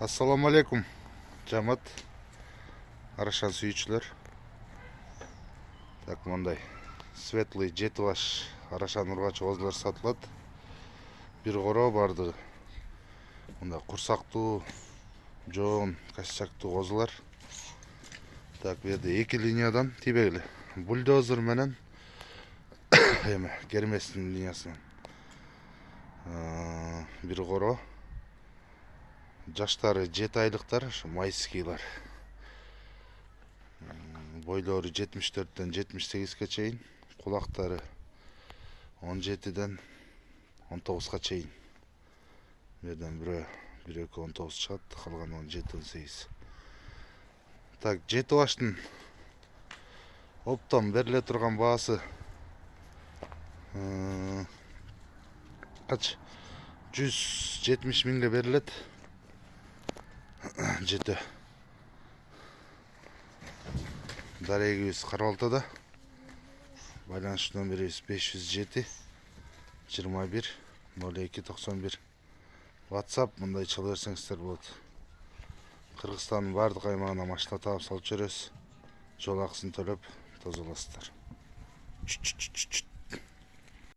Assalamu alaikum, жамат, арашан сүйүүчүлөр. Так, мындай светлый жети баш арашан ургачы козулар сатылат. Бир коро бардыгы. Мындай курсактуу, жоон, косячактуу козулар. Так, бу жерде эки линиядан тибегиле. Бульдозер менен эме керместин линиясынан. Бир коро. Жаштары 7 айлыктар, майскийлар. Бойлору 74-тен 78-ге чейин, кулактары 17-ден 19-га чейин. Берден бирөө 19 чыгат, калганы 17-18. Так, 7 баштын оптом бериле турган баасы кач 170 миңге берилет. Жети. Дарегибиз Карабалтада. Байланыш номерибиз 507 21 02 91. WhatsApp мындай чала берсеңиздер болот. Кыргызстандын бардык аймагына машина таап салып жүрөбүз. Жол акысын төлөп тозолосуздар.